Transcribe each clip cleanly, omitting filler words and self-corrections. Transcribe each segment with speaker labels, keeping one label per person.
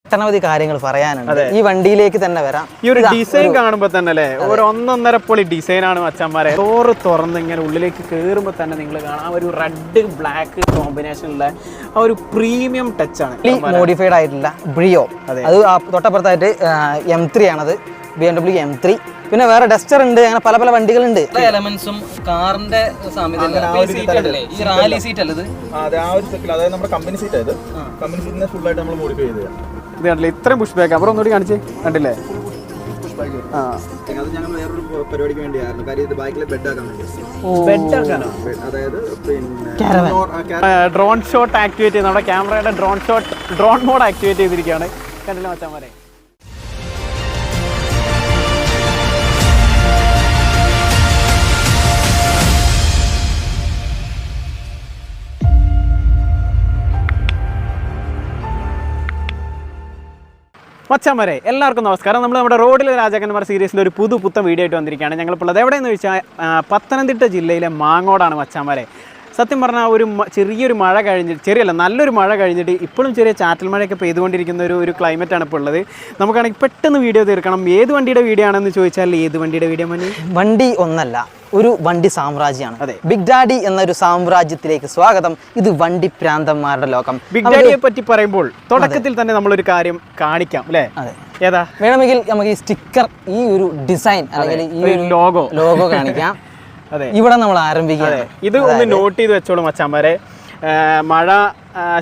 Speaker 1: ഒട്ടനവധി കാര്യങ്ങൾ പറയാനുണ്ട്. ഈ വണ്ടിയിലേക്ക് തന്നെ വരാം.
Speaker 2: ഈ ഒരു ഡിസൈൻ കാണുമ്പോൾ തന്നെ അല്ലേ ഒരു ഒന്നൊന്നര പൊളി ഡിസൈനാണ് മച്ചാന്മാരെ. ഡോറ് തുറന്ന് ഇങ്ങനെ ഉള്ളിലേക്ക് കയറുമ്പോൾ തന്നെ നിങ്ങൾ കാണാം ഒരു റെഡ് ബ്ലാക്ക് കോമ്പിനേഷനുള്ള ആ ഒരു പ്രീമിയം ടച്ച് ആണ്.
Speaker 1: മോഡിഫൈഡ് ആയിട്ടുള്ള ബ്രിയോ, അത് തൊട്ടപ്പുറത്തായിട്ട് M3 ആണത്, BMW M3. പിന്നെ വേറെ ഡസ്റ്റർ ഉണ്ട്, അങ്ങനെ പല പല വണ്ടികളുണ്ട്.
Speaker 3: എലമെന്റ്സും കാറിന്റെ റാലി സീറ്റ് അല്ലത്,
Speaker 4: നമ്മുടെ കമ്പനി സീറ്റ് ആയത്. കമ്പനി സീറ്റിനെ ഫുൾ ആയിട്ട് നമ്മൾ മോഡിഫൈ ചെയ്തത്.
Speaker 2: ഇത് കണ്ടില്ലേ ഇത്രയും പുഷ് ബാക്ക്. അപ്പുറം ഒന്നുകൂടി കാണിച്ചേ, കണ്ടില്ലേ?
Speaker 4: അത് ഞങ്ങൾ വേറൊരു പരിപാടിക്ക് വേണ്ടിയായിരുന്നു. കാര്യം ഇത് ബാക്കിലെ ബെഡ് ആക്കാൻ വേണ്ടി.
Speaker 2: ബെഡ് ആക്കാനോ?
Speaker 4: അതായത് പിന്നെ
Speaker 2: ഡ്രോൺ ഷോട്ട് ആക്ടിവേറ്റ് ചെയ്ത് നമ്മുടെ ക്യാമറയുടെ ഡ്രോൺ മോഡ് ആക്ടിവേറ്റ് ചെയ്തിരിക്കുകയാണ്. കണ്ടില്ല മച്ചാന്മാരെ? മച്ചാന്മാരെ എല്ലാവർക്കും നമസ്കാരം. നമ്മുടെ റോഡിലെ രാജാക്കന്മാർ സീരീസിൻ്റെ ഒരു പുത്തൻ വീഡിയോ ആയിട്ട് വന്നിരിക്കുകയാണ്. ഞങ്ങളിപ്പോൾ ഉള്ളത് എവിടെയെന്ന് ചോദിച്ചാൽ പത്തനംതിട്ട ജില്ലയിലെ മാങ്ങോടാണ് മച്ചാന്മാരെ. സത്യം പറഞ്ഞാൽ ചെറിയൊരു മഴ നല്ലൊരു മഴ കഴിഞ്ഞിട്ട് ഇപ്പോഴും ചെറിയ ചാറ്റൽ മഴയൊക്കെ പെയ്തുകൊണ്ടിരിക്കുന്ന ഒരു ക്ലൈമറ്റാണ് ഇപ്പോൾ ഉള്ളത്. നമുക്കാണെങ്കിൽ പെട്ടെന്ന് വീഡിയോ തീർക്കണം. ഏത് വണ്ടിയുടെ വീഡിയോ ആണെന്ന് ചോദിച്ചാൽ ഏത് വണ്ടിയുടെ വീഡിയോ മതി?
Speaker 1: വണ്ടി ഒന്നല്ല, ഒരു വണ്ടി സാമ്രാജ്യമാണ്. അതെ, ബിഗ് ഡാഡി എന്നൊരു സാമ്രാജ്യത്തിലേക്ക് സ്വാഗതം. ഇത് വണ്ടി പ്രാന്തന്മാരുടെ ലോകം.
Speaker 2: ബിഗ് ഡാഡിയെ പറ്റി പറയുമ്പോൾ തുടക്കത്തിൽ തന്നെ നമ്മളൊരു കാര്യം കാണിക്കാം അല്ലേ?
Speaker 1: അതെ,
Speaker 2: ഏതാ
Speaker 1: വേണമെങ്കിൽ നമുക്ക് ഈ സ്റ്റിക്കർ, ഈ ഒരു ഡിസൈൻ അല്ലെങ്കിൽ ഈ ഒരു ലോഗോ കാണിക്കാം.
Speaker 2: അതെ,
Speaker 1: ഇവിടെ നമ്മൾ ആരംഭിക്കുക.
Speaker 2: ഇത് ഒന്ന് നോട്ട് ചെയ്ത് വെച്ചോളൂ മച്ചാന്മാരെ. മഴ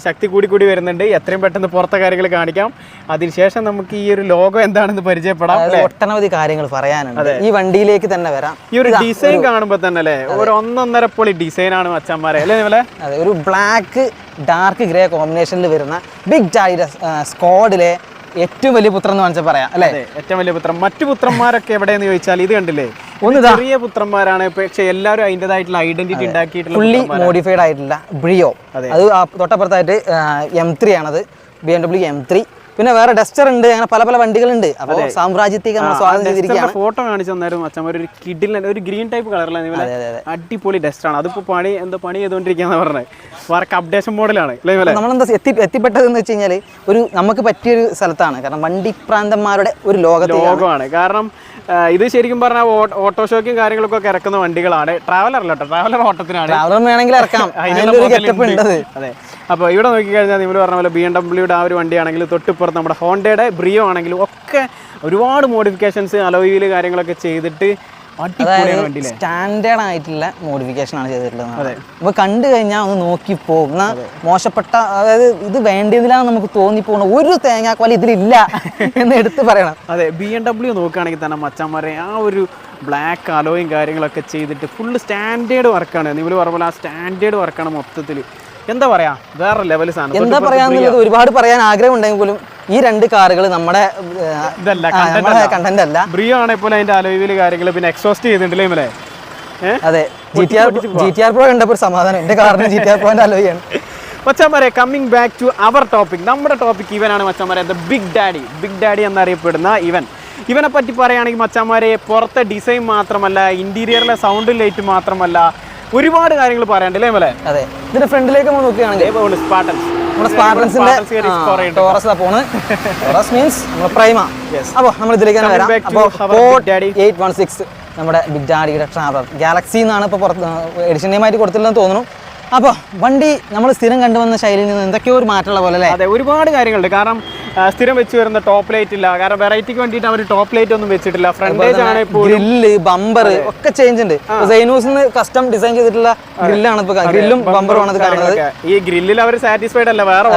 Speaker 2: ശക്തി കൂടി വരുന്നുണ്ട്. എത്രയും പെട്ടെന്ന് പുറത്തെ കാര്യങ്ങൾ കാണിക്കാം. അതിനുശേഷം നമുക്ക് ഈ ഒരു ലോഗോ എന്താണെന്ന് പരിചയപ്പെടാം.
Speaker 1: ഒട്ടനവധി കാര്യങ്ങൾ പറയാനുണ്ട്. ഈ വണ്ടിയിലേക്ക് തന്നെ വരാം.
Speaker 2: ഈ ഒരു ഡിസൈൻ കാണുമ്പോൾ തന്നെ അല്ലേ ഒരു ഒന്നൊന്നര പൊളി ഡിസൈനാണ് മച്ചാന്മാരെ അല്ലേ?
Speaker 1: അതെ, ഒരു ബ്ലാക്ക് ഡാർക്ക് ഗ്രേ കോമ്പിനേഷനിൽ വരുന്ന ബിഗ് ഡാഡിയുടെ സ്ക്വാഡിലെ ഏറ്റവും വലിയ പുത്രൻ എന്ന് വെച്ചാൽ പറയാം അല്ലേ?
Speaker 2: ഏറ്റവും വലിയ പുത്രൻ. മറ്റു പുത്രന്മാരൊക്കെ എവിടെയെന്ന് ചോദിച്ചാൽ ഇത് കണ്ടില്ലേ, ചെറിയ പുത്രന്മാരാണ്. പക്ഷെ എല്ലാവരും അതിൻ്റെതായിട്ടുള്ള ഐഡന്റിറ്റി ഉണ്ടാക്കിയിട്ടുള്ള
Speaker 1: ഫുള്ളി മോഡിഫൈഡ് ആയിട്ടുള്ള ബ്രിയോ, അത് തൊട്ടപ്പുറത്തായിട്ട് M3 ആണത്, BMW M3. പിന്നെ വേറെ ഡസ്റ്റർ ഉണ്ട്, അങ്ങനെ പല പല വണ്ടികളുണ്ട്. അപ്പോൾ സാമ്രാജ്യത്തേക്ക് നമ്മൾ സ്വാഗതം ചെയ്തിരിക്കുകയാണ്.
Speaker 2: ഫോട്ടോ കാണിച്ചു തന്നാലും അച്ഛന്മാർ ഒരു കിഡിൽ ഒരു ഗ്രീൻ ടൈപ്പ് കളറിലാണ്. അടിപൊളി ഡസ്റ്റാണ്. അതിപ്പോൾ പണി ചെയ്തുകൊണ്ടിരിക്കുകയെന്ന് പറഞ്ഞത്. വർക്ക് അപ്ഡേഷൻ മോഡലാണ്.
Speaker 1: നമ്മളെന്താ എത്തിപ്പെട്ടതെന്ന് വെച്ച് കഴിഞ്ഞാൽ നമുക്ക് പറ്റിയൊരു സ്ഥലത്താണ്. കാരണം വണ്ടി പ്രാന്തന്മാരുടെ ഒരു ലോകമാണ്.
Speaker 2: കാരണം ഇത് ശരിക്കും പറഞ്ഞാൽ ഓട്ടോ ഷോക്കും കാര്യങ്ങളൊക്കെ ഇറക്കുന്ന വണ്ടികളാണ്. ട്രാവലർ ഓട്ടത്തിനാണ്.
Speaker 1: ട്രാവലർ വേണമെങ്കിൽ ഇറക്കാം.
Speaker 2: അതെ, അപ്പോൾ ഇവിടെ നോക്കിക്കഴിഞ്ഞാൽ നിങ്ങൾ പറഞ്ഞ പോലെ BMW ആ ഒരു വണ്ടിയാണെങ്കിൽ തൊട്ടിപ്പുറത്ത് നമ്മുടെ ഹോണ്ടയുടെ ബ്രിയോ ആണെങ്കിലും ഒക്കെ ഒരുപാട് മോഡിഫിക്കേഷൻസ് അലോയിൽ കാര്യങ്ങളൊക്കെ ചെയ്തിട്ട്
Speaker 1: സ്റ്റാൻഡേർഡ് ആയിട്ടുള്ള മോഡിഫിക്കേഷൻ ആണ് ചെയ്തിട്ടുള്ളത്. അപ്പൊ കണ്ടു കഴിഞ്ഞാൽ ഒന്ന് നോക്കി പോകുന്ന മോശപ്പെട്ട, അതായത് ഇത് വേണ്ടതിലാണ് നമുക്ക് തോന്നിപ്പോകണം. ഒരു തേങ്ങാക്കോല ഇതിലില്ല എന്ന് എടുത്ത് പറയണം.
Speaker 2: അതെ, BMW നോക്കുകയാണെങ്കിൽ തന്നെ മച്ചാന്മാരെ ആ ഒരു ബ്ലാക്ക് അലോയും കാര്യങ്ങളൊക്കെ ചെയ്തിട്ട് ഫുള്ള് സ്റ്റാൻഡേർഡ് വർക്കാണ്. നിങ്ങൾ പറഞ്ഞ പോലെ ആ സ്റ്റാൻഡേർഡ് വർക്കാണ് മൊത്തത്തിൽ. എന്താ പറയാ, വേറെ ലെവൽ സാധനം.
Speaker 1: എന്താ പറയാന്നുള്ളത് ഒരുപാട് പറയാൻ ആഗ്രഹം ഉണ്ടെങ്കിൽ പോലും ഈ രണ്ട് കാറുകൾ നമ്മുടെ കണ്ടന്റ് അല്ല.
Speaker 2: ബ്രിയോ ആണെങ്കിൽ അതിന്റെ അലോയിൽ കാര്യങ്ങൾ പിന്നെ എക്സോസ്റ്റ് ചെയ്തിട്ടുണ്ടല്ലേ?
Speaker 1: അതെ, GTR Pro കണ്ടപ്പോൾ സമാധാനം. എന്റെ കാറിന് GTR Pro അലോയാണ്.
Speaker 2: മച്ചാന്മാരെ, coming back to our topic. നമ്മുടെ ടോപ്പിക് ഇവനാണ് മച്ചാന്മാരെ, ദ ബിഗ് ഡാഡി എന്നറിയപ്പെടുന്ന ഇവനെ പറ്റി പറയുകയാണെങ്കിൽ മച്ചാന്മാരെ, പുറത്തെ ഡിസൈൻ മാത്രമല്ല, ഇന്റീരിയറിലെ സൗണ്ട് ലൈറ്റ് മാത്രമല്ല, ഒരുപാട് കാര്യങ്ങൾ പറയാണ്ടല്ലേ?
Speaker 1: അതെ, ഇതിന്റെ ഫ്രണ്ടിലേക്ക് നമ്മൾ നോക്കുകയാണെങ്കിൽ അപ്പോൾ നമ്മൾ ഇതിലേക്ക് വരാം. അപ്പോൾ 816 നമ്മുടെ ബിഗ് ഡാഡിയുടെ ട്രാവലർ ഗാലക്സി എന്നാണ് ഇപ്പോൾ പുറത്ത് എഡിഷൻ നെയിമായിട്ട് കൊടുത്തില്ലെന്ന് തോന്നുന്നു. അപ്പോൾ വണ്ടി നമ്മൾ സ്ഥിരം കണ്ടുവന്ന ശൈലിയിൽ നിന്ന് എന്തൊക്കെയോ ഒരു മാറ്റമുള്ള പോലെ അല്ലേ?
Speaker 2: അതെ, ഒരുപാട് കാര്യങ്ങളുണ്ട്. കാരണം സ്ഥിരം വെച്ച് വരുന്ന ടോപ്പ് ലൈറ്റ് ഇല്ല. കാരണം വെറൈറ്റിക്ക് വേണ്ടിയിട്ട് അവർ ടോപ്പ് ലൈറ്റ് ഒന്നും വെച്ചിട്ടില്ല. ഫ്രണ്ടേജ് ആണ്,
Speaker 1: ഗ്രില്ല്, ബമ്പർ ഒക്കെ ചേഞ്ച് ഉണ്ട്. സൈനൂസിന് കസ്റ്റം ഡിസൈൻ ചെയ്തിട്ടുള്ള ഗ്രില്ലാണ് ഇപ്പോൾ. ഗ്രില്ലും ബമ്പറും ആണ് കാണുന്നത്.
Speaker 2: ഈ ഗ്രില്ലിൽ അവർ സാറ്റിസ്ഫൈഡ് അല്ല, വേറെ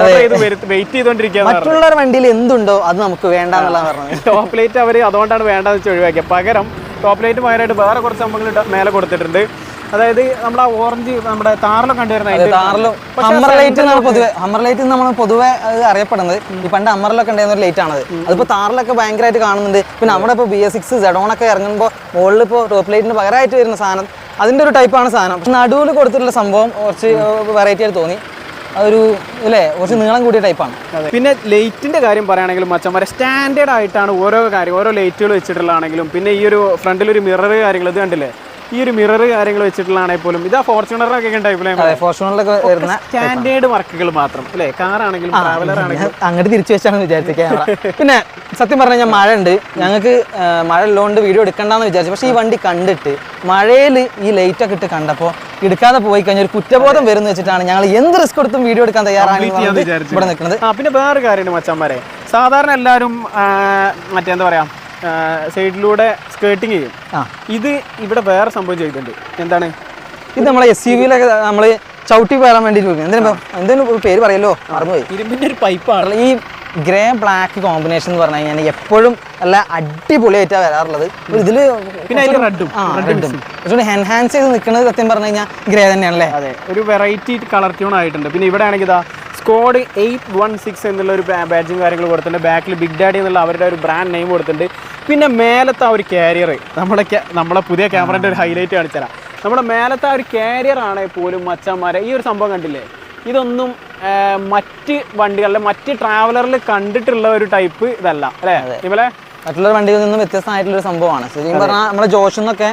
Speaker 2: വെയിറ്റ് ചെയ്തോണ്ടിരിക്കുകയാണ്.
Speaker 1: മറ്റുള്ളവരുടെ വണ്ടിയിൽ എന്തുണ്ടോ അത് നമുക്ക് വേണ്ടെന്നുള്ള പറഞ്ഞത്.
Speaker 2: ടോപ്പ് ലൈറ്റ് അവർ അതുകൊണ്ടാണ് വേണ്ടെന്ന് വെച്ച് ഒഴിവാക്കിയത്. പകരം ടോപ്പ് ലൈറ്റ് പകരമായിട്ട് വേറെ കുറച്ച് സംഭവങ്ങൾ മേലെ കൊടുത്തിട്ടുണ്ട്. അതായത് നമ്മുടെ ഓറഞ്ച് നമ്മുടെ താറിലൊക്കെ കണ്ടുവരുന്ന
Speaker 1: ഹമ്മർ ലൈറ്റ് നമ്മൾ പൊതുവെ അത് അറിയപ്പെടുന്നത്. ഈ പണ്ട് ഹമ്മറിലൊക്കെ ഉണ്ടായിരുന്ന ഒരു ലൈറ്റ് ആണത്. അതിപ്പോൾ താറിലൊക്കെ ഭയങ്കരമായിട്ട് കാണുന്നുണ്ട്. പിന്നെ അവിടെ ഇപ്പോൾ BS6 ZON ഒക്കെ ഇറങ്ങുമ്പോൾ മുകളിൽ ഇപ്പോൾ ടോപ്പ് ലൈറ്റിന് പകരമായിട്ട് വരുന്ന സാധനം, അതിൻ്റെ ഒരു ടൈപ്പാണ് സാധനം. നടുവിൽ കൊടുത്തിട്ടുള്ള സംഭവം കുറച്ച് വെറൈറ്റി ആയിട്ട് തോന്നി. അതൊരു അല്ലേ കുറച്ച് നീളം കൂടിയ ടൈപ്പാണ്.
Speaker 2: പിന്നെ ലൈറ്റിന്റെ കാര്യം പറയുകയാണെങ്കിലും മച്ചന്മാരെ സ്റ്റാൻഡേർഡ് ആയിട്ടാണ് ഓരോ ലൈറ്റുകൾ വെച്ചിട്ടുള്ളതാണെങ്കിലും. പിന്നെ ഈ ഒരു ഫ്രണ്ടിലൊരു മിറർ കാര്യങ്ങൾ ഇത് കണ്ടില്ലേ, ഈ ഒരു മിറർ കാര്യങ്ങൾ വെച്ചിട്ടുള്ളതാണെങ്കിൽ പോലും ഇതാ ഫോർച്യൂണറൊക്കെ ടൈപ്പിലെ
Speaker 1: ഫോർച്യൂണറിലൊക്കെ വരുന്ന
Speaker 2: സ്റ്റാൻഡേർഡ് വർക്കുകൾ മാത്രം അല്ലേ, കാറാണെങ്കിലും ട്രാവലർ ആണെങ്കിലും
Speaker 1: അങ്ങോട്ട് തിരിച്ചു വെച്ചാണ് വിചാരിച്ചത് ക്യാമറ. പിന്നെ സത്യം പറഞ്ഞാൽ ഞാൻ മഴ ഉണ്ട്, ഞങ്ങൾക്ക് മഴ ഉള്ളതുകൊണ്ട് വീഡിയോ എടുക്കണ്ടെന്ന് വിചാരിച്ചു. പക്ഷേ ഈ വണ്ടി കണ്ടിട്ട് മഴയിൽ ഈ ലൈറ്റ് ഒക്കെ ഇട്ട് കണ്ടപ്പോൾ എടുക്കാതെ പോയി കഴിഞ്ഞാൽ ഒരു കുറ്റബോധം വരുന്ന വെച്ചിട്ടാണ് ഞങ്ങൾ എന്ത് റിസ്ക് എടുത്തും വീഡിയോ എടുക്കാൻ തയ്യാറാണ് ഇവിടെ നിൽക്കുന്നത്.
Speaker 2: പിന്നെ വേറെ കാര്യമുണ്ട് മച്ചാന്മാരെ, സാധാരണ എല്ലാവരും മറ്റേന്താ പറയാ സൈഡിലൂടെ സ്കേർട്ടിങ് ചെയ്യും. ഇത് ഇവിടെ വേറെ സംഭവം ചെയ്തിട്ടുണ്ട്. എന്താണ്
Speaker 1: ഇത്? നമ്മളെ SUV-ലൊക്കെ നമ്മൾ ചവിട്ടി പോരാൻ വേണ്ടി എന്തെങ്കിലും പേര് പറയല്ലോ, മറന്നുപോയി.
Speaker 2: ഇരുമ്പിന്റെ ഒരു പൈപ്പാണ്.
Speaker 1: ഈ ഗ്രേ ബ്ലാക്ക് കോമ്പിനേഷൻ എന്ന് പറഞ്ഞു കഴിഞ്ഞാൽ എപ്പോഴും നല്ല അടിപൊളിയായിട്ടാണ് വരാറുള്ളത്. ഇതില്
Speaker 2: പിന്നെ റെഡും
Speaker 1: എൻഹാൻസ് ചെയ്ത് നിൽക്കുന്നത് സത്യം പറഞ്ഞു കഴിഞ്ഞാൽ ഗ്രേ തന്നെയാണല്ലേ.
Speaker 2: അതെ, ഒരു വെറൈറ്റി കളർ ട്യൂൺ ആയിട്ടുണ്ട്. പിന്നെ ഇവിടെ ആണെങ്കിൽ ഇതാ സ്കോഡ് 816 എന്നുള്ള ഒരു ബാഡ്ജും കാര്യങ്ങൾ കൊടുത്തിട്ടുണ്ട്. ബാക്കിൽ ബിഗ് ഡാഡി എന്നുള്ള അവരുടെ ഒരു ബ്രാൻഡ് നെയിം കൊടുത്തിട്ടുണ്ട്. പിന്നെ മേലത്തെ ആ ഒരു കാരിയർ നമ്മളെ പുതിയ ക്യാമറയുടെ ഒരു ഹൈലൈറ്റ് കാണിച്ചുതരാം. നമ്മുടെ മേലത്തെ ആ ഒരു കാരിയർ ആണെങ്കിൽ പോലും മച്ചാന്മാരെ ഈ ഒരു സംഭവം കണ്ടില്ലേ, ഇതൊന്നും മറ്റ് വണ്ടികളിലെ മറ്റ് ട്രാവലറിൽ കണ്ടിട്ടുള്ള ഒരു ടൈപ്പ് ഇതല്ല അല്ലേ ഇവലെ.
Speaker 1: മറ്റുള്ള വണ്ടികളിൽ നിന്നും വ്യത്യസ്തമായിട്ടുള്ള ഒരു സംഭവമാണ്. ശരിക്കും പറഞ്ഞാൽ നമ്മുടെ ജോഷെന്നൊക്കെ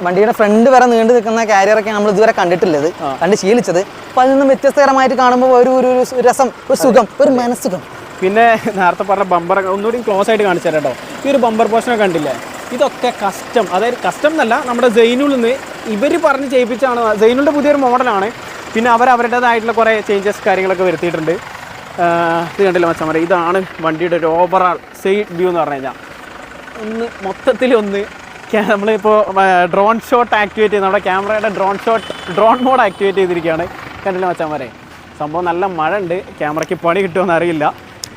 Speaker 1: വണ്ടിയുടെ ഫ്രണ്ട് വരെ നീണ്ടു നിൽക്കുന്ന കാരിയറൊക്കെ നമ്മൾ ഇതുവരെ കണ്ടിട്ടില്ലത്, കണ്ട് ശീലിച്ചത്. അപ്പോൾ അതിൽ നിന്നും വ്യത്യസ്തകരമായിട്ട് കാണുമ്പോൾ ഒരു രസം, ഒരു സുഖം, ഒരു മനസ്സുഖം.
Speaker 2: പിന്നെ നേരത്തെ പറഞ്ഞ ബമ്പറൊക്കെ ഒന്നുകൂടി ക്ലോസ് ആയിട്ട് കാണിച്ചു തരാം കേട്ടോ. ഈ ഒരു ബമ്പർ പോർഷനൊക്കെ കണ്ടില്ലേ, ഇതൊക്കെ കസ്റ്റം, അതായത് കസ്റ്റം എന്നല്ല, നമ്മുടെ ജൈനുളിൽ നിന്ന് ഇവർ പറഞ്ഞ് ചെയ്യിപ്പിച്ചാണ്. ജൈനുളിൻ്റെ പുതിയൊരു മോഡലാണ്. പിന്നെ അവരുടേതായിട്ടുള്ള കുറേ ചേഞ്ചസ് കാര്യങ്ങളൊക്കെ വരുത്തിയിട്ടുണ്ട്. ഇത് കണ്ടില്ല മച്ചാന്മാരെ, ഇതാണ് വണ്ടിയുടെ ഒരു ഓവറാൾ സൈഡ് വ്യൂ എന്ന് പറഞ്ഞു കഴിഞ്ഞാൽ. മൊത്തത്തിലൊന്ന് നമ്മളിപ്പോൾ ഡ്രോൺ ഷോട്ട് ആക്ടിവേറ്റ് ചെയ്ത് നമ്മുടെ ക്യാമറയുടെ ഡ്രോൺ മോഡ് ആക്ടിവേറ്റ് ചെയ്തിരിക്കുകയാണ്. കണ്ടില്ല മച്ചാന്മാരെ, സംഭവം നല്ല മഴ ഉണ്ട്, ക്യാമറയ്ക്ക് പണി കിട്ടുമെന്ന് അറിയില്ല.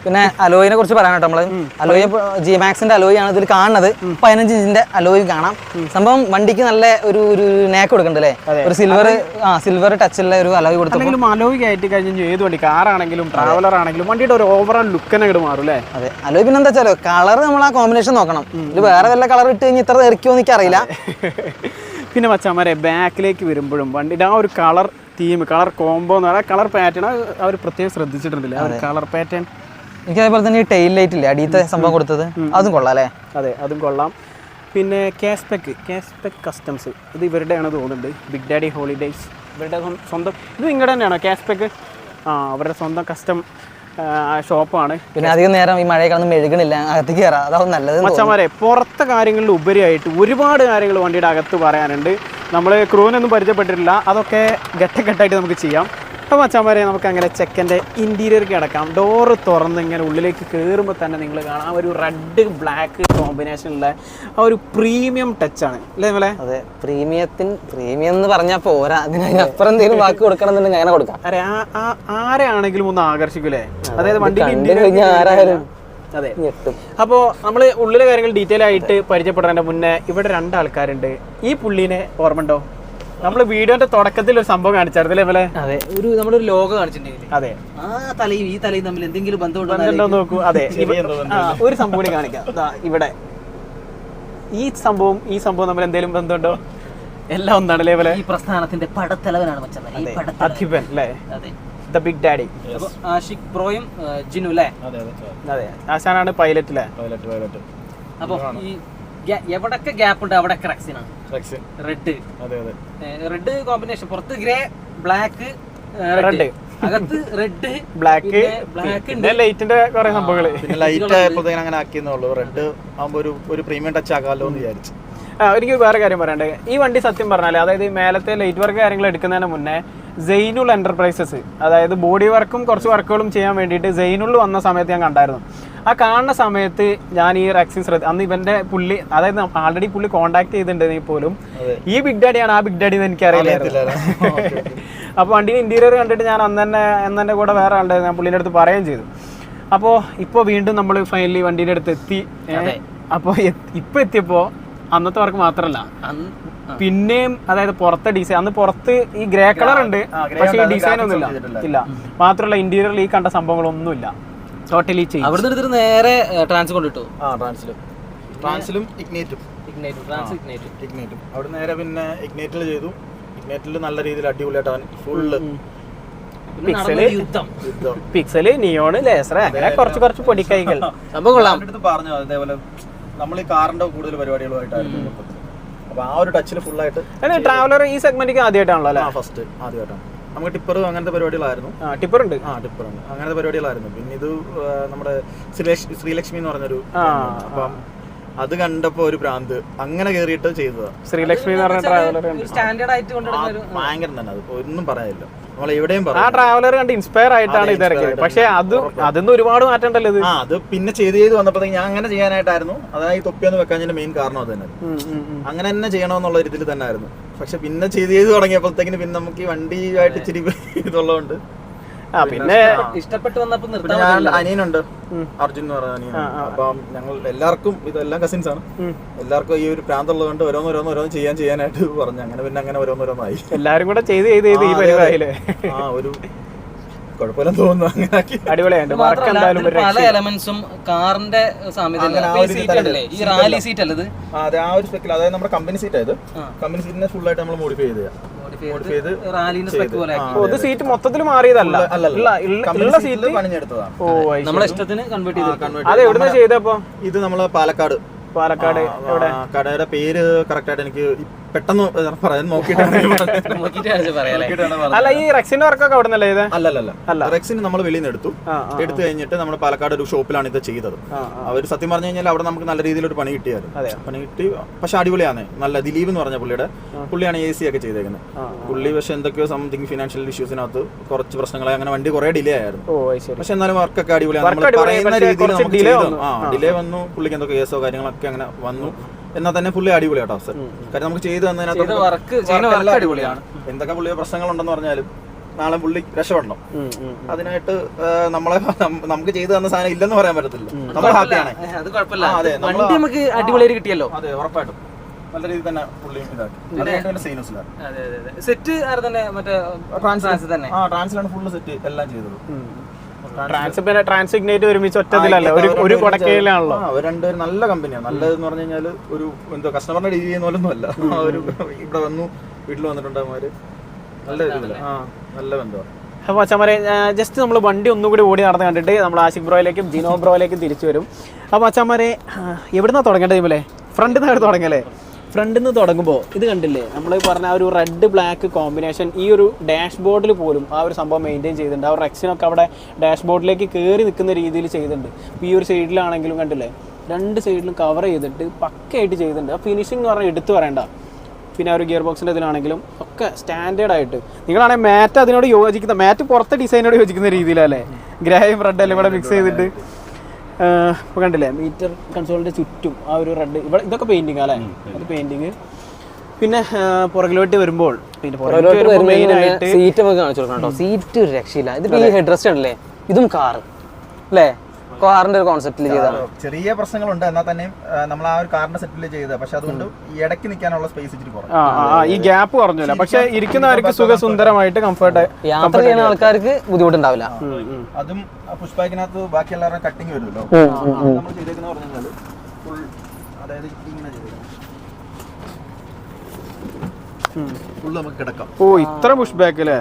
Speaker 1: പിന്നെ അലോയിനെ കുറിച്ച് പറയാൻ കേട്ടോ, നമ്മള് അലോയ് G-Maxന്റെ അലോയ് ആണ് ഇതിൽ കാണുന്നത്. 15 ഇഞ്ചിന്റെ അലോയ് കാണാം. സംഭവം വണ്ടിക്ക് നല്ല ഒരു നേക്ക് കൊടുക്കണ്ടല്ലേ, ഒരു സിൽവർ ടച്ചുള്ള ഒരു അലോയ് കൊടുത്തു.
Speaker 2: അലോയ് കയറ്റി കഴിഞ്ഞാൽ ഏത് വണ്ടി, കാറാണെങ്കിലും ട്രാവലർ ആണെങ്കിലും വണ്ടിയുടെ ഒരു ഓവറോൾ ലുക്ക് തന്നെ ഇങ്ങോട്ട് മാറും അല്ലേ.
Speaker 1: അതെ, അലോയ് പിന്നെ എന്താ വെച്ചാലോ കളർ നമ്മൾ ആ കോമ്പിനേഷൻ നോക്കണം. ഇത് വേറെ വല്ല കളർ ഇട്ട് കഴിഞ്ഞാൽ ഇത്ര എറിക്കുമോ എനിക്ക് അറിയില്ല.
Speaker 2: പിന്നെ മച്ചാന്മാരെ ബാക്കിലേക്ക് വരുമ്പോഴും വണ്ടിയുടെ ആ ഒരു കളർ തീം, കളർ കോംബോ എന്ന് പറഞ്ഞാൽ കളർ പാറ്റേൺ അവർ പ്രത്യേകം ശ്രദ്ധിച്ചിട്ടുണ്ടല്ലേ, ആ ഒരു കളർ പാറ്റേൺ.
Speaker 1: എനിക്ക് അതേപോലെ തന്നെ ഈ ടെയിൽ ലൈറ്റ് ഇല്ലേ അടിയത്തെ സംഭവം കൊടുത്തത്, അതും കൊള്ളാം അല്ലേ.
Speaker 2: അതെ, അതും കൊള്ളാം. പിന്നെ കാസ്പെക് കസ്റ്റംസ്, ഇത് ഇവരുടെയാണ് തോന്നുന്നുണ്ട്. ബിഗ് ഡാഡി ഹോളിഡേയ്സ് ഇവരുടെ സ്വന്തം, ഇത് നിങ്ങളുടെ തന്നെയാണോ കാസ്പെക്? അവരുടെ സ്വന്തം കസ്റ്റം ഷോപ്പാണ്.
Speaker 1: പിന്നെ അധികം നേരം ഈ മഴയൊക്കെ മെഴുകണില്ല, അകത്തേക്ക് കയറാം, അതാവും നല്ലത്.
Speaker 2: മച്ചാന്മാരെ, പുറത്തെ കാര്യങ്ങളിൽ ഉപരിയായിട്ട് ഒരുപാട് കാര്യങ്ങൾ വണ്ടിയുടെ അകത്ത് പറയാനുണ്ട്. നമ്മൾ ക്രൂവിനൊന്നും പരിചയപ്പെട്ടിട്ടില്ല, അതൊക്കെ ഘട്ടഘട്ടമായിട്ട് നമുക്ക് ചെയ്യാം. അപ്പോൾ മച്ചാന്മാരെ, നമുക്ക് അങ്ങനെ ചെക്കൻ്റെ ഇൻറ്റീരിയർക്ക് കിടക്കാം. ഡോറ് തുറന്ന് ഇങ്ങനെ ഉള്ളിലേക്ക് കയറുമ്പോൾ തന്നെ നിങ്ങൾ കാണാം ഒരു റെഡ് ബ്ലാക്ക് കോമ്പിനേഷനുള്ള ആ ഒരു പ്രീമിയം ടച്ചാണ് അല്ലേ നമ്മളെ.
Speaker 1: അതെ, പ്രീമിയം എന്ന് പറഞ്ഞാൽ പോരാ, അതിനപ്പുറം എന്തെങ്കിലും വാക്ക് കൊടുക്കണമെന്നുണ്ടെങ്കിൽ അങ്ങനെ കൊടുക്കാം.
Speaker 2: അരെ ആരെയാണെങ്കിലും ഒന്ന് ആകർഷിക്കൂലേ, അതായത് വണ്ടി
Speaker 1: ആരായാലും.
Speaker 2: അതെ. അപ്പോൾ നമ്മൾ ഉള്ളിലെ കാര്യങ്ങൾ ഡീറ്റെയിൽ ആയിട്ട് പരിചയപ്പെടുന്നതിൻ്റെ മുന്നേ ഇവിടെ 2 ആൾക്കാരുണ്ട്. ഈ പുള്ളീനെ ഓർമ്മയുണ്ടോ? നമ്മൾ വീഡിയോന്റെ തുടക്കത്തിൽ ഒരു സംഭവം കാണിച്ചായിരുന്നല്ലേ പോലെ.
Speaker 3: അതെ, നമ്മളൊരു ലോഗോ കാണിച്ചിട്ടുണ്ടെങ്കിൽ
Speaker 2: അതെ,
Speaker 3: ആ തലയും ഈ തലയും തമ്മിൽ എന്തെങ്കിലും
Speaker 2: ബന്ധമുണ്ടോ നോക്കൂ. അതെ, ഒരു സംഭവം കൂടി കാണിക്കാം. ഇവിടെ ഈ സംഭവം തമ്മിൽ എന്തെങ്കിലും ബന്ധമുണ്ടോ? എല്ലാം ഒന്നാണല്ലേ പോലെ.
Speaker 3: ഈ പ്രസ്ഥാനത്തിന്റെ പടത്തലവനാണ് മച്ചാൻ,
Speaker 2: അധിപൻ അല്ലേ, ദ ബിഗ് ഡാഡി.
Speaker 3: ആഷിക് ബ്രോയും ജിനു അല്ലേ.
Speaker 2: അതെ, ആശാനാണ് പൈലറ്റ് അല്ലേ.
Speaker 3: അപ്പൊ ഈ എവിടൊക്കെ ഗ്യാപ്പ് ഉണ്ട് അവിടെയൊക്കെ റെക്സിനാണ്. റെഡ് കോമ്പിനേഷൻ, പുറത്ത് ഗ്രേ ബ്ലാക്ക് റെഡ്, അകത്ത് റെഡ്
Speaker 2: ബ്ലാക്ക് ലൈറ്റിന്റെ കുറെ സംഭവങ്ങള്.
Speaker 4: ലൈറ്റ് ആയപ്പോഴത്തേക്കും അങ്ങനെ ആക്കിയെന്നുള്ളൂ. റെഡ് ആകുമ്പോ ഒരു പ്രീമിയം ടച്ച് ആക്കാമല്ലോ എന്ന് വിചാരിച്ചു.
Speaker 2: എനിക്ക് വേറെ കാര്യം പറയണ്ടേ, ഈ വണ്ടി സത്യം പറഞ്ഞാൽ അതായത് മേലത്തെ ലൈറ്റ് വർക്ക് കാര്യങ്ങൾ എടുക്കുന്നതിന് മുന്നേ ജൈനുൾ എന്റർപ്രൈസസ്, അതായത് ബോഡി വർക്കും കുറച്ച് വർക്കുകളും ചെയ്യാൻ വേണ്ടിയിട്ട് ജൈനുൾ വന്ന സമയത്ത് ഞാൻ കണ്ടായിരുന്നു. ആ കാണുന്ന സമയത്ത് ഞാൻ ഈ റെക്സിൻ അന്ന് ഇവന്റെ പുള്ളി, അതായത് ആൾറെഡി പുള്ളി കോൺടാക്ട് ചെയ്തിട്ടുണ്ടെങ്കിൽ പോലും ഈ ബിഗ് ഡാഡിയാണ് ആ ബിഗ് ഡാഡി എന്ന് എനിക്കറിയില്ലായിരുന്നു. അപ്പോൾ വണ്ടിയുടെ ഇന്റീരിയർ കണ്ടിട്ട് ഞാൻ അന്നെ കൂടെ വേറെ ആളുടെ ഞാൻ പുള്ളിൻ്റെ അടുത്ത് പറയുകയും ചെയ്തു. അപ്പോൾ ഇപ്പോൾ വീണ്ടും നമ്മൾ ഫൈനലി വണ്ടീൻ്റെ അടുത്ത് എത്തി. അപ്പോൾ ഇപ്പോൾ എത്തിയപ്പോൾ അന്നത്തെ വർക്ക് മാത്രമല്ല, പിന്നെയും അതായത് പുറത്തെ ഡിസൈൻ, അന്ന് പുറത്ത് ഈ ഗ്രേ കളർ ഉണ്ട്, പക്ഷേ ഈ ഡിസൈൻ ഒന്നും ഇല്ല. മാത്രമല്ല ഇന്റീരിയറിൽ ഈ കണ്ട സംഭവങ്ങളൊന്നുമില്ല, ടോട്ടലി ചെയ്യും.
Speaker 3: അവിടെ നിന്ന് നേരെ ട്രാൻസ് കൊണ്ടിട്ടു.
Speaker 4: ട്രാൻസിലും ഇഗ്നേറ്റും അവിടെ നേരെ പിന്നെ ഇഗ്നേറ്റിൽ ചെയ്തു. ഇഗ്നേറ്റിൽ നല്ല രീതിയിൽ അടിപൊളിയായിട്ട് അവൻ ഫുള്ള്
Speaker 2: പിക്സല്, നിയോണ്, ലേസർ, അങ്ങനെ കുറച്ച് പൊടിക്കൈകൾ
Speaker 4: സംഭവം പറഞ്ഞു. അതേപോലെ നമ്മൾ ഈ കാറിന്റെ കൂടുതൽ പരിപാടികളുമായിട്ടായിരുന്നു. അപ്പോൾ ആ ഒരു ടച്ചിൽ ഫുള്ളായിട്ട്
Speaker 2: ട്രാവലർ ഈ സെഗ്മെന്റിക്ക് ആദ്യമായിട്ടാണല്ലോ അല്ലേ?
Speaker 4: ഫസ്റ്റ് ആദ്യമായിട്ടാണ്. നമുക്ക് ടിപ്പർ അങ്ങനത്തെ പരിപാടികളായിരുന്നു.
Speaker 2: ടിപ്പർ ഉണ്ട്,
Speaker 4: ടിപ്പറുണ്ട്, അങ്ങനത്തെ പരിപാടികളായിരുന്നു. പിന്നെ ഇത് നമ്മുടെ ശ്രീലക്ഷ്മി എന്ന് പറഞ്ഞൊരു, അപ്പം അത് കണ്ടപ്പോ ഒരു ഭ്രാന്ത് അങ്ങനെ കേറിയിട്ട് ചെയ്തതാ.
Speaker 2: ശ്രീലക്ഷ്മി എന്ന് പറഞ്ഞ ട്രാവലർ
Speaker 3: സ്റ്റാൻഡേർഡ് ആയിട്ട് കൊണ്ടുവരുന്ന
Speaker 4: ഭയങ്കര തന്നെ, അത് ഒന്നും പറയാനില്ല. നമ്മൾ എവിടെയും
Speaker 2: ആ ട്രാവലർ കണ്ട് ഇൻസ്പയർ ആയിട്ടാണ് ഇത് ഇറക്കിയത്. പക്ഷെ അതൊന്നും ഒരുപാട് മാറ്റം ഉണ്ടല്ലോ ഇത്.
Speaker 4: അത് പിന്നെ ചെയ്ത് വന്നപ്പോഴത്തേക്ക് ഞാൻ അങ്ങനെ ചെയ്യാനായിട്ടായിരുന്നു. അതായത് ഈ തൊപ്പിയൊന്ന് വെക്കാഞ്ഞതിന്റെ മെയിൻ കാരണം അത് തന്നെ, അങ്ങനെ തന്നെ ചെയ്യണമെന്നുള്ള ഒരു ഇതിൽ തന്നെ ആയിരുന്നു. പക്ഷെ പിന്നെ ചെയ്ത് തുടങ്ങിയപ്പോഴത്തേക്കിന് പിന്നെ നമുക്ക് ഈ വണ്ടിയായിട്ട് ഇച്ചിരി ഇതുള്ളതുകൊണ്ട്
Speaker 2: പിന്നെ
Speaker 3: ഇഷ്ടപ്പെട്ട് വന്നപ്പോ
Speaker 4: പിന്നെ ഞാൻ അനിയനുണ്ട്, അർജുൻ എന്ന് പറഞ്ഞ അനിയൻ. അപ്പം ഞങ്ങൾ എല്ലാവർക്കും, ഇതെല്ലാം കസിൻസ് ആണ്, എല്ലാവർക്കും ഈ ഒരു പ്രാന്തുള്ളത് കൊണ്ട് ഓരോന്ന് ചെയ്യാനായിട്ട് പറഞ്ഞു. അങ്ങനെ ഓരോന്നായി
Speaker 2: എല്ലാരും കൂടെ ചെയ്ത് ഈ പരിപാടിയില്
Speaker 4: ഒരു കുഴപ്പമില്ലെന്ന് തോന്നുന്നു. അങ്ങനെ
Speaker 2: അടിപൊളിയായിട്ട്
Speaker 3: പല എലമെന്റ്സും കാറിന്റെ ഈ റാലി സീറ്റ് അല്ലത്.
Speaker 4: അതെ, ആ ഒരു സ്പെക്കിൽ, അതായത് നമ്മുടെ കമ്പനി സീറ്റ് ആയത്. കമ്പനി സീറ്റിനെ ഫുൾ ആയിട്ട് നമ്മൾ മോഡിഫൈ ചെയ്ത്
Speaker 2: സീറ്റ് മൊത്തത്തിൽ മാറിയതല്ല,
Speaker 4: സീറ്റ് പണിഞ്ഞെടുത്തതാണ്.
Speaker 3: നമ്മളെ ഇഷ്ടത്തിന് കൺവേർട്ട് ചെയ്ത്.
Speaker 2: അത് എവിടുന്ന ചെയ്തപ്പോ?
Speaker 4: ഇത് നമ്മള് പാലക്കാട്
Speaker 2: എവിടെ?
Speaker 4: കടയുടെ പേര് കറക്റ്റ് ആയിട്ട് എനിക്ക് പെട്ടെന്ന് പറയാൻ നോക്കിയിട്ടാണ്.
Speaker 2: അല്ല, ഈ റെക്സിന്റെ വർക്കൊക്കെ അവിടെ നിന്നല്ലേ ഇത്?
Speaker 4: അല്ല, റെക്സിന് നമ്മൾ വെളിയിൽ നിന്ന് എടുത്തു കഴിഞ്ഞിട്ട് നമ്മുടെ പാലക്കാട് ഒരു ഷോപ്പിലാണ് ഇത് ചെയ്തത്. അവർ സത്യം പറഞ്ഞു കഴിഞ്ഞാൽ അവിടെ നമുക്ക് നല്ല രീതിയിലൊരു പണി കിട്ടിയായിരുന്നു. പണി കിട്ടി, പക്ഷെ അടിപൊളിയാണ്. നല്ല ദിലീപ് എന്ന് പറഞ്ഞ പുള്ളിയാണ് AC ഒക്കെ ചെയ്തേക്കുന്നത്. പുള്ളി പക്ഷെ എന്തൊക്കെയോ സംതിങ് ഫിനാൻഷ്യൽ ഇഷ്യൂസിനകത്ത് കുറച്ച് പ്രശ്നങ്ങളായി അങ്ങനെ വണ്ടി കുറെ ഡിലേ ആയിരുന്നു. പക്ഷെ എന്നാലും വർക്കൊക്കെ അടിപൊളിയാണ്. നമ്മൾ പറയുന്ന രീതിയിൽ ഡിലേ വന്നു. പുള്ളിക്ക് എന്തൊക്കെ കേസോ കാര്യങ്ങളൊക്കെ അങ്ങനെ വന്നു. എന്നാൽ തന്നെ പുള്ളി അടിപൊളിയാട്ടോ സർ. കാര്യം നമുക്ക് ചെയ്തു തന്നതിനകത്ത് അടിപൊളിയാണ്. എന്തൊക്കെ പുള്ളിയുടെ പ്രശ്നങ്ങളുണ്ടെന്ന് പറഞ്ഞാലും നാളെ പുള്ളി രക്ഷപ്പെടണം. അതിനായിട്ട് നമുക്ക് ചെയ്തു തന്ന സാധനം ഇല്ലെന്ന് പറയാൻ പറ്റത്തില്ല. നമ്മൾ ഹാപ്പിയാണ്.
Speaker 3: അത് കുഴപ്പമില്ല. അതെ, നമുക്ക് അടിപൊളിയായിട്ട് കിട്ടിയല്ലോ.
Speaker 4: അതെ, ഉറപ്പായിട്ടും നല്ല രീതിയിൽ തന്നെ പുള്ളിയും ഇതാക്കി.
Speaker 3: സെറ്റ് തന്നെ മറ്റേ
Speaker 4: ട്രാൻസിലാണ് ഫുള്ള് സെറ്റ് എല്ലാം ചെയ്തത്.
Speaker 2: ട്രാൻസിഗ്നേറ്റ് ഒരുമിച്ച് ഒറ്റതിലല്ല, ഒരു കൊടക്കയിലാണല്ലോ.
Speaker 4: രണ്ടുപേരും നല്ല കമ്പനിയാണ്. നല്ലതെന്ന് പറഞ്ഞു കഴിഞ്ഞാൽ ഒരു എന്തോ കസ്റ്റമറിനെ ഡീൽ ചെയ്യുന്ന പോലൊന്നും അല്ല. ഒരു ഇവിടെ വന്നു, വീട്ടിൽ വന്നിട്ടുണ്ട് അവന്മാര്. നല്ല രീതിയില്ല, നല്ല ബന്ധമാണ്.
Speaker 2: അപ്പോൾ അച്ഛന്മാരെ, ജസ്റ്റ് നമ്മൾ വണ്ടി ഒന്നുകൂടി ഓടി നടന്ന് കണ്ടിട്ട് നമ്മൾ ആഷിഖ് ബ്രോയിലേക്കും ജിനോ ബ്രോയിലേക്കും തിരിച്ചു വരും. അപ്പോൾ അച്ഛന്മാരെ, എവിടുന്നാണ് തുടങ്ങേണ്ടത്? ഇതുപോലെ ഫ്രണ്ടിൽ നിന്ന് തുടങ്ങല്ലേ? ഫ്രണ്ടിൽ നിന്ന് തുടങ്ങുമ്പോൾ ഇത് കണ്ടില്ലേ, നമ്മൾ പറഞ്ഞ ആ ഒരു റെഡ് ബ്ലാക്ക് കോമ്പിനേഷൻ ഈ ഒരു ഡാഷ്ബോർഡിൽ പോലും ആ ഒരു സംഭവം മെയിൻറ്റെയിൻ ചെയ്തിട്ടുണ്ട്. ആ ഒരു റെക്സിനൊക്കെ അവിടെ ഡാഷ്ബോർഡിലേക്ക് കയറി നിൽക്കുന്ന രീതിയിൽ ചെയ്തിട്ടുണ്ട്. അപ്പോൾ ഈ ഒരു സൈഡിലാണെങ്കിലും കണ്ടില്ലേ, രണ്ട് സൈഡിലും കവർ ചെയ്തിട്ട് പക്കയായിട്ട് ചെയ്തിട്ടുണ്ട്. ആ ഫിനിഷിംഗ് എന്ന് പറഞ്ഞാൽ എടുത്തു പറയണ്ട. പിന്നെ ആ ഒരു ഗിയർ ബോക്സിൻ്റെ ഇതിലാണെങ്കിലും ഒക്കെ സ്റ്റാൻഡേർഡായിട്ട്. നിങ്ങളാണെങ്കിൽ മാറ്റ് അതിനോട് യോജിക്കുന്ന, മാറ്റ് പുറത്തെ ഡിസൈനോട് യോജിക്കുന്ന രീതിയിലല്ലേ, ഗ്രേയും റെഡ് എല്ലാം കൂടെ മിക്സ് ചെയ്തിട്ട്. ഇപ്പോൾ കണ്ടില്ലേ, മീറ്റർ കൺസോളിൻ്റെ ചുറ്റും ആ ഒരു റെഡ്, ഇവിടെ ഇതൊക്കെ പെയിൻറ്റിങ് അല്ലേ, അത് പെയിൻറ്റിങ്. പിന്നെ പുറകിലോട്ട് വരുമ്പോൾ മെയിനായിട്ട്
Speaker 1: സീറ്റ് നമുക്ക് കാണിച്ചു കൊടുക്കണം കേട്ടോ. സീറ്റ് ഒരു രക്ഷയില്ല. ഇതിപ്പോൾ ഈ ഹെഡ് റെസ്റ്റ് ഉണ്ടല്ലേ, ഇതും കാറ് അല്ലേ, കാറിന്റെ ഒരു കോൺസെപ്റ്റിൽ ചെയ്താണ്.
Speaker 4: ചെറിയ പ്രശ്നങ്ങളുണ്ട്, എന്നാൽ തന്നെ നമ്മൾ ആ ഒരു കാറിന്റെ സെറ്റിൽ ചെയ്തത്. പക്ഷെ അതുകൊണ്ട് ഇടയ്ക്ക് നിൽക്കാനുള്ള സ്പേസ് ഇച്ചിരി കുറഞ്ഞു,
Speaker 2: ഈ ഗ്യാപ്പ് കുറഞ്ഞില്ല. പക്ഷെ ഇരിക്കുന്നവർക്ക് സുഖസുന്ദരമായിട്ട് കംഫർട്ട്,
Speaker 1: യാത്ര ചെയ്യുന്ന ആൾക്കാർക്ക് ബുദ്ധിമുട്ടുണ്ടാവില്ല.
Speaker 4: അതും പുഷ് ബാക്കിനകത്ത് ബാക്കി എല്ലാവരും കട്ടിങ് വരുമല്ലോ. നമ്മൾ ചെയ്തേക്കുന്ന പറഞ്ഞാൽ ഫുൾ, അതായത് ഇങ്ങനെ ഫുൾ നമുക്ക് കിടക്കാം.
Speaker 2: ഓ, ഇത്ര പുഷ് ബാക്ക് അല്ലേ?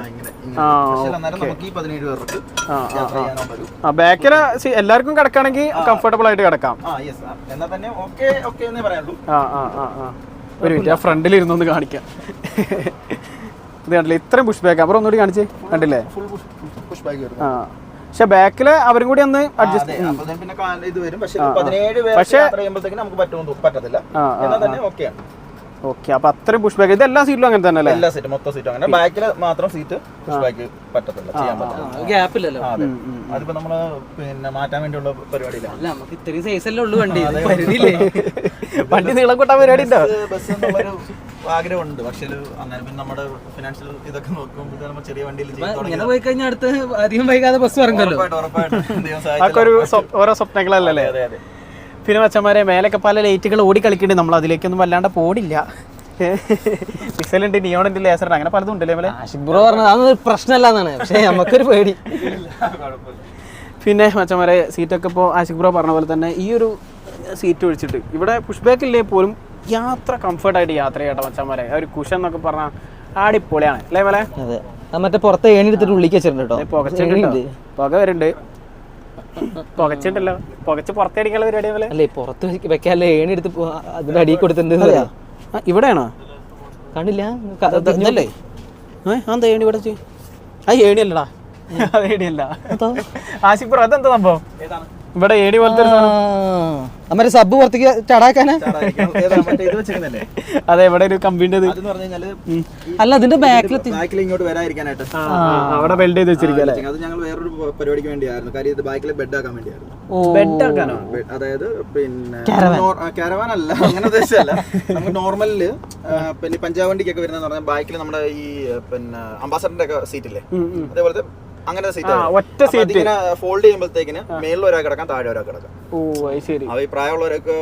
Speaker 2: ബാക്കില് എല്ലാവർക്കും കിടക്കുകയാണെങ്കിൽ കംഫർട്ടബിൾ ആയിട്ട് കിടക്കാം. ഒരു മിനിറ്റ്, ആ ഫ്രണ്ടിൽ ഇരുന്നൊന്ന് കാണിക്കാം. ഇത് കണ്ടില്ലേ, ഇത്രയും പുഷ് ബാക്ക്. അപ്പുറം ഒന്നുകൂടി കാണിച്ചേ, കണ്ടില്ലേ? ആ, പക്ഷെ ബാക്കില് അവരും കൂടി ഒന്ന് അഡ്ജസ്റ്റ്. ഓക്കെ, അപ്പൊ അത്രയും പുഷ് ബാക്ക്. ഇത് എല്ലാ സീറ്റിലും അങ്ങനെ തന്നെ അല്ലേ?
Speaker 4: എല്ലാ സീറ്റും, മൊത്തം സീറ്റും അങ്ങനെ. ബാക്കിൽ മാത്രം സീറ്റ് പുഷ് ബാക്ക് പറ്റത്തില്ല, ചെയ്യാൻ പറ്റില്ല,
Speaker 3: ഗ്യാപ്പില്ലല്ലോ.
Speaker 4: അതിപ്പോ നമ്മള് പിന്നെ മാറ്റാൻ വേണ്ടിയുള്ള പരിപാടിയിലാണ്.
Speaker 3: നമുക്ക് ഇത്രയും സൈസല്ലേ ഉള്ളൂ വണ്ടി, പരിധിയില്ലേ?
Speaker 2: വണ്ടി നീളം കൂട്ടാൻ പരിപാടി ഉണ്ടോ?
Speaker 4: ബസ് എന്നുള്ളൊരു ആഗ്രഹമുണ്ട്. പക്ഷെ അങ്ങനെ പിന്നെ നമ്മുടെ ഫിനാൻഷ്യൽ ഇതൊക്കെ നോക്കുമ്പോൾ നമ്മൾ ചെറിയ വണ്ടിയിൽ
Speaker 3: ഇങ്ങനെ പോയി കഴിഞ്ഞാൽ അടുത്ത് അധികം വൈകാതെ ബസ് ഇറങ്ങുമല്ലോ.
Speaker 2: അതൊക്കെ ഒരു ഓരോ സ്വപ്നങ്ങളല്ലേ?
Speaker 4: അതെ അതെ.
Speaker 2: പിന്നെ മച്ചന്മാരെ, മേലൊക്കെ പല ലൈറ്റുകൾ ഓടി കളിക്കുന്നുണ്ട്. നമ്മൾ അതിലേക്കൊന്നും വല്ലാണ്ട് പോടില്ല. പിക്സലുണ്ട്, നിയോണിന്റെ ലേസറുണ്ട്, അങ്ങനെ പലതും ഉണ്ടല്ലേ മേലെ.
Speaker 1: ആഷിഖ് ബ്രോ പറഞ്ഞത് അതൊന്നും പ്രശ്നമല്ല എന്നാണ്, പക്ഷെ നമുക്കൊരു പേടി.
Speaker 2: പിന്നെ മച്ചന്മാരെ, സീറ്റൊക്കെ ഇപ്പോൾ ആഷിഖ് ബ്രോ പറഞ്ഞ പോലെ തന്നെ ഈ ഒരു സീറ്റ് ഒഴിച്ചിട്ട് ഇവിടെ പുഷ് ബാക്ക് ഇല്ലേ പോലും യാത്ര കംഫർട്ടായിട്ട് യാത്ര ചെയ്യട്ടെ മച്ചന്മാരെ. ആ ഒരു കുഷൻ എന്നൊക്കെ പറഞ്ഞാൽ അടിപൊളിയാണ് അല്ലേ മേലെ?
Speaker 1: അതെ, മറ്റേ പുറത്തെ ഏണി എടുത്തിട്ട് ഉള്ളിലേക്ക് വെച്ചിട്ടുണ്ട് കേട്ടോ.
Speaker 2: പുകച്ചിട്ടുണ്ട്, പുക വരുന്നുണ്ട്. പുകച്ചിട്ടല്ലോ, പുകച്ച് പുറത്തടിക്കാനുള്ള പരിപാടി പോലെ
Speaker 1: അല്ലേ? പുറത്ത് വെക്കാല്ലേ, ഏണി എടുത്ത് അതിന്റെ അടിയിൽ കൊടുത്തിട്ടുണ്ട്.
Speaker 2: ഇവിടെയാണോ
Speaker 1: കണ്ടില്ല
Speaker 2: ഇതല്ലേ എന്താ ഏണി ഇവിടെ വെച്ച് ഏണിയല്ലടാ അത് ഏണിയല്ല ആശിക് ബ്രോ അതെന്താ സംഭവം ഇവിടെ ഏണി പോലത്തെ
Speaker 1: അമ്മ സബ് പുറത്തേക്ക് ചടാക്കാനാ
Speaker 2: അതെ ഇവിടെ ഒരു കമ്പിന്റെ
Speaker 1: അല്ല അതിന്റെ ബാക്കിൽ
Speaker 4: ഇങ്ങോട്ട് വരാതിരിക്കാനായിട്ട്
Speaker 2: അവിടെ ബെൽഡ് ചെയ്ത് വെച്ചിരിക്കല്ലേ
Speaker 4: അത് ഞങ്ങൾ വേറൊരു പരിപാടിക്ക് വേണ്ടിയായിരുന്നു. കാര്യം ഇത് ബാക്കിൽ ബെഡ് ആക്കാൻ വേണ്ടിയായിരുന്നു.
Speaker 2: ബെഡ് ആക്കാനോ?
Speaker 4: അതായത് പിന്നെ കാരവാൻ അല്ല, അങ്ങനെ ഉദ്ദേശമല്ല. നമുക്ക് നോർമലില് പിന്നെ പഞ്ചാബ് വണ്ടിക്കൊക്കെ വരുന്ന പറഞ്ഞാൽ ബാക്കിൽ നമ്മുടെ ഈ പിന്നെ അംബാസഡറിന്റെ ഒക്കെ സീറ്റില്ലേ, അതേപോലത്തെ അങ്ങനെ
Speaker 2: ഒറ്റ സീറ്റ്
Speaker 4: ഇങ്ങനെ ഫോൾഡ് ചെയ്യുമ്പോഴത്തേക്കിന് മേളിൽ ഒരാൾ കിടക്കാം, താഴെ ഒരാൾ കിടക്കാം.
Speaker 2: ഓ ശരി.
Speaker 4: ഈ പ്രായമുള്ളവരൊക്കെ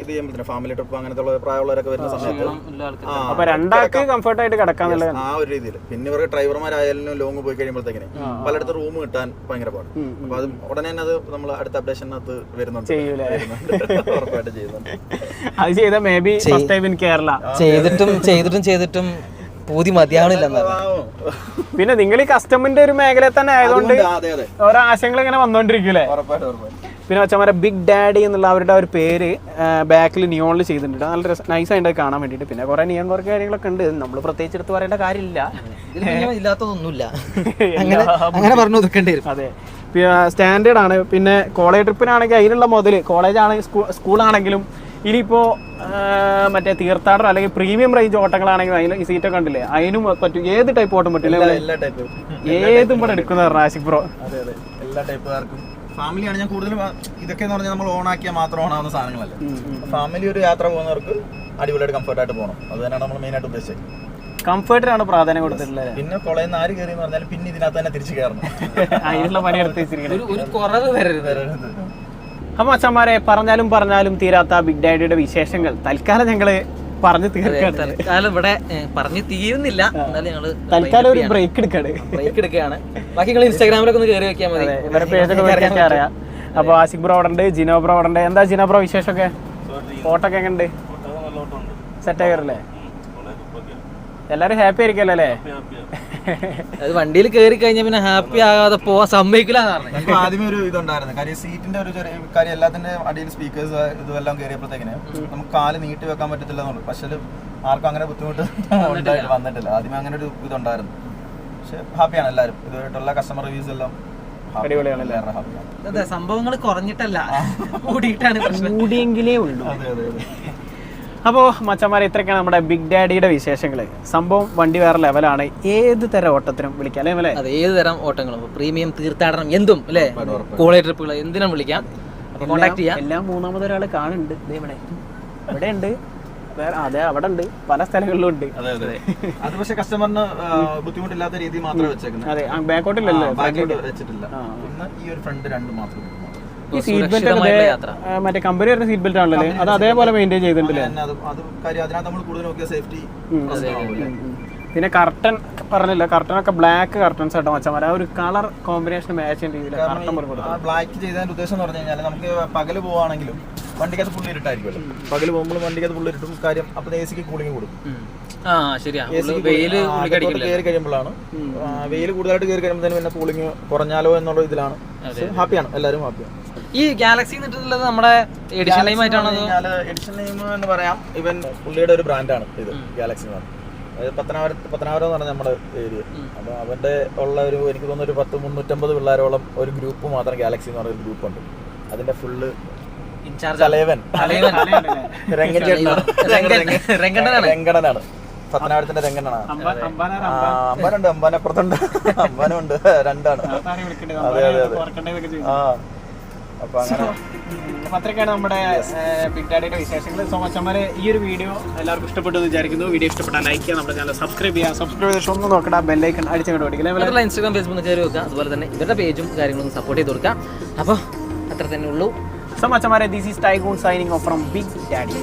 Speaker 4: ഇത് ചെയ്യുമ്പോഴത്തേന് ഫാമിലി ട്രിപ്പ് അങ്ങനത്തെ പ്രായമുള്ളവരൊക്കെ വരുന്ന സമയത്ത്
Speaker 2: രണ്ടാൾക്ക് കംഫർട്ട് ആയിട്ട് കിടക്കാന്നുള്ള
Speaker 4: ആ ഒരു രീതിയിൽ. പിന്നെ ഇവർക്ക് ഡ്രൈവർമാരായാലും ലോങ് പോയി കഴിയുമ്പോഴത്തേക്കിന് പലയിടത്തും റൂം കിട്ടാൻ ഭയങ്കര പാട്. അപ്പൊ അത് ഉടനെ തന്നെ അത് നമ്മൾ അടുത്ത അപ്ഡേഷനകത്ത് വരുന്നുണ്ട്, ഉറപ്പായിട്ട് ചെയ്യുന്നുണ്ട്.
Speaker 2: അത് ചെയ്ത may be first time in Kerala.
Speaker 1: ചെയ്തിട്ടും പൂതി മതിയാവണില്ല.
Speaker 2: പിന്നെ നിങ്ങൾ ഈ കസ്റ്റമറിന്റെ ഒരു മേഖലയിൽ തന്നെ ആയതുകൊണ്ട് ഓരോ ആശയങ്ങൾ ഇങ്ങനെ വന്നോണ്ടിരിക്കൂലേ. പിന്നെ വെച്ചാൽ ബിഗ് ഡാഡി എന്നുള്ള അവരുടെ ഒരു പേര് ബാക്കിൽ നിയോണിൽ ചെയ്തിട്ടുണ്ട്. നല്ല നൈസ് ആയിട്ട് കാണാൻ വേണ്ടിയിട്ട്. പിന്നെ കുറെ നിയോൺ കുറേ കാര്യങ്ങളൊക്കെ ഉണ്ട്, നമ്മൾ പ്രത്യേകിച്ച് എടുത്ത് പറയേണ്ട കാര്യമില്ല,
Speaker 1: ഇല്ലാത്തതൊന്നുമില്ല, അങ്ങനെ പറഞ്ഞു ഒതുക്കേണ്ടി വരും.
Speaker 2: അതെ, സ്റ്റാൻഡേർഡ് ആണ്. പിന്നെ കോളേജ് ട്രിപ്പിനാണെങ്കിൽ അതിനുള്ള മുതൽ കോളേജ് ആണെങ്കിൽ സ്കൂളാണെങ്കിലും ഇനിയിപ്പോൾ മറ്റേ തീർത്ഥാടനം അല്ലെങ്കിൽ പ്രീമിയം റേഞ്ച് ഓട്ടങ്ങളാണെങ്കിൽ അതിൽ ഈ സീറ്റൊക്കെ കണ്ടില്ലേ, അതിനും പറ്റും. ഏത് ടൈപ്പ് ഓട്ടം പറ്റില്ല, ഏതും ഇവിടെ എടുക്കുന്ന ആശിക് ബ്രോ.
Speaker 4: അതെ അതെ, എല്ലാ ടൈപ്പുകാർക്കും. ഫാമിലിയാണ് ഞാൻ കൂടുതലും ഇതൊക്കെ എന്ന് പറഞ്ഞാൽ നമ്മൾ ഓണാക്കിയാൽ മാത്രം ഓണാവുന്ന സാധനങ്ങളല്ല. ഫാമിലി ഒരു യാത്ര പോകുന്നവർക്ക് അടിപൊളിയായിട്ട് കംഫർട്ടായിട്ട് പോകണം. അത് തന്നെയാണ് നമ്മൾ മെയിനായിട്ട് ഉദ്ദേശിച്ചത്.
Speaker 2: കംഫർട്ടിനാണ് പ്രാധാന്യം കൊടുത്തിട്ടുള്ളത്.
Speaker 4: പിന്നെ കോളേജിൽ നിന്ന് ആര് കയറി എന്ന് പറഞ്ഞാൽ പിന്നെ ഇതിനകത്ത് തന്നെ തിരിച്ചു കയറണം,
Speaker 2: അതിനുള്ള പണി എടുത്ത് വെച്ചിരിക്കുന്നത്,
Speaker 3: ഒരു കുറവ് വരരുത്.
Speaker 2: അപ്പൊ അച്ഛന്മാരെ പറഞ്ഞാലും തീരാത്ത ബിഗ് ഡാഡിയുടെ വിശേഷങ്ങൾ തൽക്കാലം ഞങ്ങള് പറഞ്ഞു തീർക്കാണ്.
Speaker 3: തൽക്കാലം ഇവിടെ പറഞ്ഞു തീരുന്നില്ല, എന്നാലും ഞങ്ങള്
Speaker 2: തൽക്കാലം ഒരു ബ്രേക്ക്
Speaker 3: എടുക്കുകയാണ്. ബാക്കി നിങ്ങൾ ഇൻസ്റ്റാഗ്രാമിലൊക്കെ ഒന്ന് കയറി വെക്കാൻ മതി,
Speaker 2: ഇവരുടെ പേജൊക്കെ അറിയാം. അപ്പൊ ആശിക് ബ്രോ അവിടെ ഉണ്ട്, ജിനോ ബ്രോ അവിടെ ഉണ്ട്. എന്താ ജിനോ ബ്രോ വിശേഷമൊക്കെ? ഫോട്ടോക്കെ എങ്ങനെ ഉണ്ട്? സെറ്റ് ആയില്ലേ? എല്ലാരും ഹാപ്പി ആയിരിക്കല്ലോ അല്ലേ?
Speaker 3: അത് വണ്ടിയിൽ കയറി കഴിഞ്ഞാൽ പിന്നെ ഹാപ്പി ആകാതെ പോവാൻ സമ്മതിക്കില്ല.
Speaker 4: ആദ്യമേ ഒരു ഇതുണ്ടായിരുന്നു, കാര്യം സീറ്റിന്റെ ഒരു ചെറിയ കാര്യം, എല്ലാത്തിന്റെ അടിയിൽ സ്പീക്കേഴ്സ് ഇതെല്ലാം കയറിയപ്പോഴത്തേക്കിന് നമുക്ക് കാല് നീട്ടി വെക്കാൻ പറ്റത്തില്ല എന്നുള്ളൂ. പക്ഷെ ആർക്കും അങ്ങനെ ബുദ്ധിമുട്ട് വന്നിട്ടില്ല. ആദ്യമേ അങ്ങനെ ഒരു ഇതുണ്ടായിരുന്നു. പക്ഷെ ഹാപ്പിയാണ് എല്ലാവരും. ഇതുമായിട്ടുള്ള കസ്റ്റമർ റിവ്യൂസ് എല്ലാം
Speaker 2: അടിപൊളിയാണ്.
Speaker 3: അതെ, സംഭവങ്ങൾ കുറഞ്ഞിട്ടല്ല, കൂടിയിട്ടാണ് പ്രശ്നം.
Speaker 2: കൂടിയെങ്കിലേ ഉള്ളൂ.
Speaker 4: അതെ അതെ അതെ.
Speaker 2: അപ്പോൾ മച്ചന്മാരെ, ഇത്രയൊക്കെയാണ് നമ്മുടെ ബിഗ് ഡാഡിയുടെ വിശേഷങ്ങൾ. സംഭവം വണ്ടി വേറെ ലെവലാണ്. ഏത് തരം ഓട്ടത്തിനും വിളിക്കാം അല്ലേ?
Speaker 3: അതെ, ഏത് തരം ഓട്ടങ്ങളും, പ്രീമിയം, തീർത്ഥാടനം, എന്തും അല്ലേ, കോളേജ് ട്രിപ്പുകൾ എന്തിനും വിളിക്കാം, കോൺടാക്ട് ചെയ്യാം.
Speaker 2: എല്ലാം മൂന്നാമതൊരാൾ കാണുന്നുണ്ട്, ഇവിടെ ഉണ്ട്, അതെ അവിടെ ഉണ്ട്, പല സ്ഥലങ്ങളിലും ഉണ്ട്.
Speaker 4: അത് പക്ഷെ കസ്റ്റമറിന് ബുദ്ധിമുട്ടില്ലാത്ത രീതിയിൽ മാത്രമേ വെച്ചേക്കുന്നത്.
Speaker 2: അതെ, ബാക്കോട്ടില്ലല്ലോ,
Speaker 4: വെച്ചിട്ടില്ല. പിന്നെ ഈ ഒരു ഫ്രണ്ട് രണ്ട് മാത്രമേ.
Speaker 2: ഈ സീറ്റ് ബെൽറ്റ് മറ്റേ കമ്പനി വരുന്ന സീറ്റ് ബെൽറ്റ് ആണല്ലേ, അത് അതേപോലെ മെയിൻറ്റെയിൻ ചെയ്തിട്ടുണ്ടല്ലേ? പിന്നെ കർട്ടൻ പറഞ്ഞില്ല, കർട്ടനൊക്കെ ബ്ലാക്ക് കർട്ടൻസ് ആയിട്ട് മച്ചന്മാരെ ഒരു കളർ കോമ്പിനേഷൻ മാച്ച് ചെയ്യുന്ന രീതിയിൽ കർട്ടൻ പോലെ കൊടുത്തു.
Speaker 4: ബ്ലാക്ക് ചെയ്തതിന്റെ ഉദ്ദേശം എന്ന് പറഞ്ഞു കഴിഞ്ഞാൽ നമുക്ക് പകല് പോവാണെങ്കിലും വണ്ടിക്കകത്ത് ഫുള്ള് ഇരുട്ടായിരിക്കുമല്ലോ. പകല് പോകുമ്പോൾ വണ്ടിക്കകത്ത് ഫുള്ള് ഇരുട്ടും കാര്യം, അപ്പൊ എ സിക്ക് കൂളിംഗ് കൊടുക്കും. കയറി കഴിയുമ്പോഴാണ് വെയിൽ കൂടുതലായിട്ട് കയറി കഴിയുമ്പോൾ പിന്നെ കൂളിംഗ് കുറഞ്ഞാലോ എന്നുള്ള ഇതിലാണ്. ഹാപ്പിയാണ്, എല്ലാവരും ഹാപ്പിയാണ്.
Speaker 3: ഈ ഗാലക്സി എന്നിട്ടുള്ളത് നമ്മുടെ എഡിഷൻ നെയിം ആയിട്ടാണ്.
Speaker 4: എഡിഷൻ നെയിം എന്ന് പറയാം, ഇവൻ പുള്ളിയുടെ ഒരു ബ്രാൻഡാണ് ഇത്, ഗാലക്സി എന്ന് പറഞ്ഞത്. അതായത് പത്തനാപുരം എന്ന് പറഞ്ഞ നമ്മുടെ ഏരിയ. അപ്പൊ അവന്റെ ഉള്ള ഒരു, എനിക്ക് തോന്നുന്നു, ഒരു 350 പിള്ളേരോളം ഒരു ഗ്രൂപ്പ് മാത്രം ഗാലക്സി എന്ന് പറഞ്ഞ ഒരു ഗ്രൂപ്പ് ഉണ്ട്. അതിന്റെ ഫുള്ള് രംഗണനാണ്, പത്തനാപുരത്തിന്റെ രംഗണനാണ്. അമ്പാനുണ്ട്, അമ്പാനപ്പുറത്തുണ്ട്, അമ്പാനുണ്ട്, രണ്ടാണ്. അതെ അതെ അതെ.
Speaker 2: അപ്പൊ അത്രയൊക്കെയാണ് നമ്മുടെ ബിഗ് ഡാഡിയുടെ വിശേഷങ്ങൾ. സോ മച്ചന്മാരെ, ഈ ഒരു വീഡിയോ എല്ലാവർക്കും ഇഷ്ടപ്പെട്ടു എന്ന് വിചാരിക്കുന്നു. വീഡിയോ ഇഷ്ടപ്പെട്ടാൽ ലൈക്ക് ചെയ്യുക, നമ്മുടെ ചാനൽ സബ്സ്ക്രൈബ് ചെയ്യുക. സബ്സ്ക്രൈബ് ചെയ്തിട്ട് ഒന്ന് നോക്കടാ, ബെല്ലൈക്കൺ അടിച്ചു കൊടുക്കുക.
Speaker 3: ഇൻസ്റ്റാഗ്രാം, ഫേസ്ബുക്ക് കയറി വെക്കുക. അതുപോലെ തന്നെ ഇവരുടെ പേജും കാര്യങ്ങളൊന്നും സപ്പോർട്ട് ചെയ്ത് കൊടുക്കുക. അപ്പോൾ അത്ര തന്നെ ഉള്ളൂ.
Speaker 2: സോ മച്ചന്മാരെ, this is tycoon signing off from big daddy.